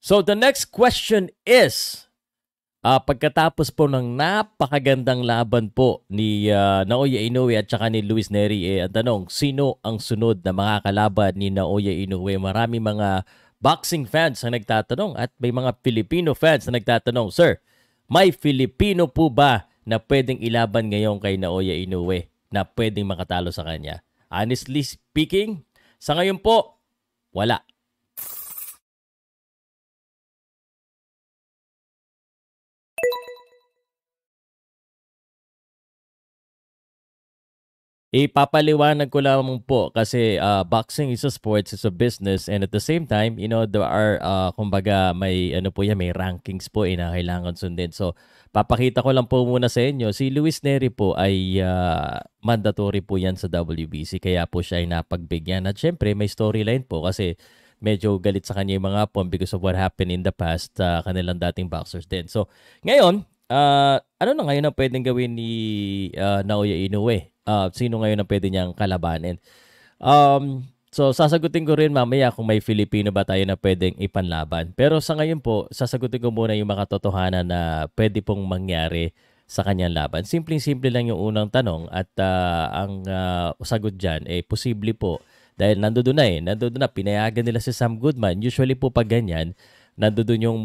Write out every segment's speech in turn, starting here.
So the next question is, pagkatapos po ng napakagandang laban po ni Naoya Inoue at saka ni Luis Neri, ang tanong, sino ang sunod na makakalaban ni Naoya Inoue? Marami mga boxing fans na nagtatanong at may mga Filipino fans na nagtatanong, Sir, may Filipino po ba na pwedeng ilaban ngayon kay Naoya Inoue na pwedeng makatalo sa kanya? Honestly speaking, sa ngayon po, wala. Ipapaliwanag ko lamang po kasi boxing is a sports, it's a business, and at the same time, there are, kumbaga, may ano po yan, may rankings po na kailangan sundin. So, papakita ko lang po muna sa inyo, si Luis Neri po ay mandatory po yan sa WBC, kaya po siya ay napagbigyan. At syempre, may storyline po kasi medyo galit sa kanya yung mga hapon because of what happened in the past sa kanilang dating boxers din. So, ngayon, ano na ngayon ang pwedeng gawin ni Naoya Inoue? Sino ngayon ang pwede niyang kalabanin? So, sasagutin ko rin mamaya kung may Filipino ba tayo na pwedeng ipanlaban. Pero sa ngayon po, sasagutin ko muna yung makatotohanan na pwede pong mangyari sa kanyang laban. Simpleng-simple lang yung unang tanong at ang sagot dyan, posible po. Dahil nandoon na, pinayagan nila si Sam Goodman. Usually po pag ganyan, nandoon yung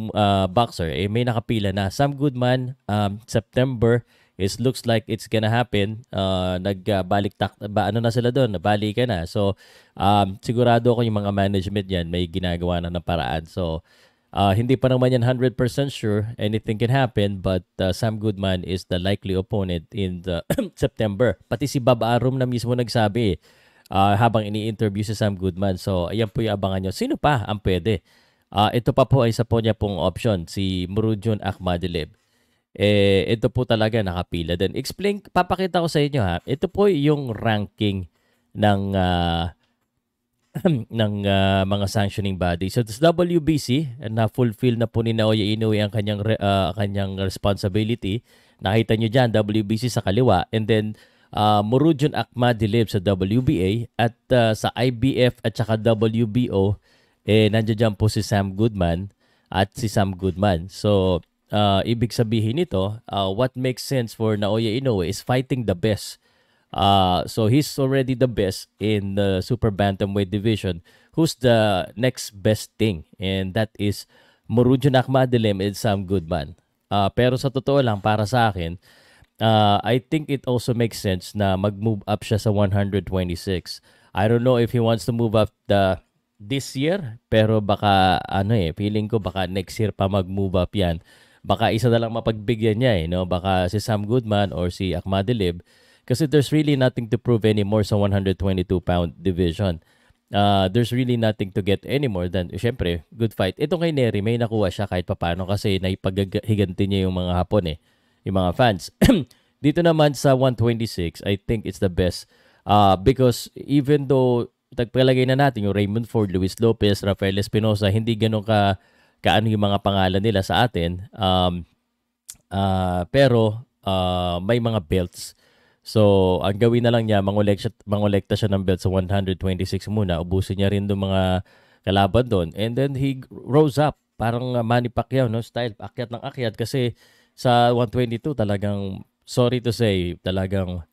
boxer, may nakapila na. Sam Goodman, September, looks like it's gonna happen. Nagbalik ano na sila doon, nabalikan na. So, sigurado ako yung mga management yan may ginagawa na ng paraan. So, hindi pa naman yan 100% sure. Anything can happen, but Sam Goodman is the likely opponent in the September. Pati si Bob Arum na mismo nagsabi habang ini-interview si Sam Goodman. So, ayan po yung abangan nyo. Sino pa ang pwede? Ito pa po ay isa po niya pong option, si Murodjon Akhmadilib. Ito po talaga nakapila din. Papakita ko sa inyo ha. Ito po yung ranking ng ng mga sanctioning body. So sa WBC, na fulfill na po ni Naoya Inoue ang kanyang responsibility. Nakita niyo diyan WBC sa kaliwa, and then Murodjon Akhmadilib sa WBA, at sa IBF at saka WBO nandiyan po si Sam Goodman at si Sam Goodman. So ibig sabihin nito, what makes sense for Naoya Inoue is fighting the best. So he's already the best in the super bantamweight division. Who's the next best thing? And that is Murodjon Akhmadilib and Sam Goodman. Pero sa totoo lang, para sa akin, I think it also makes sense na mag-move up siya sa 126. I don't know if he wants to move up this year, pero baka feeling ko baka next year pa mag-move up yan. Baka isa na lang mapagbigyan niya baka si Sam Goodman or si Akhmadilib, kasi there's really nothing to prove anymore sa 122-pound division. There's really nothing to get anymore than, syempre, good fight. Ito kay Neri, may nakuha siya kahit papano kasi naipaghiganti niya yung mga Hapon yung mga fans. Dito naman sa 126, I think it's the best. Because even though tagpalagay na natin yung Raymond Ford, Luis Lopez, Rafael Espinosa, hindi ganun kaano yung mga pangalan nila sa atin. Pero may mga belts. So, ang gawin na lang niya, mangolekta siya ng belt sa 126 muna. Ubusin niya rin yung mga kalaban doon. And then he rose up. Parang Manny Pacquiao, style. Akyat ng akyat. Kasi sa 122 talagang, sorry to say, talagang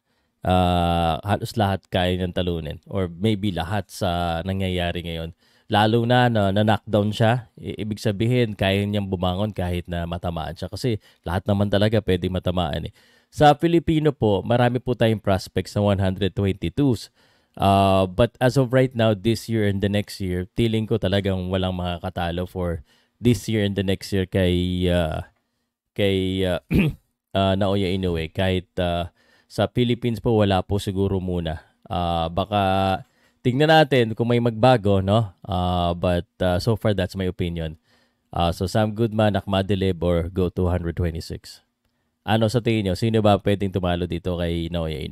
halos lahat kaya niyang talunin. Or maybe lahat sa nangyayari ngayon. Lalo na na-knockdown siya, ibig sabihin kaya niyang bumangon kahit na matamaan siya. Kasi lahat naman talaga pwede matamaan. Sa Filipino po, marami po tayong prospects sa 122s. But as of right now, this year and the next year, feeling ko talagang walang makakatalo for this year and the next year kay Naoya Inoue. Kahit sa Philippines po, wala po siguro muna. Baka tingnan natin kung may magbago, no? But so far, that's my opinion. So Sam Goodman, Akhmadilib, or go to 126. Ano sa tingin nyo? Sino ba pwedeng tumalo dito kay Naoya Inoue?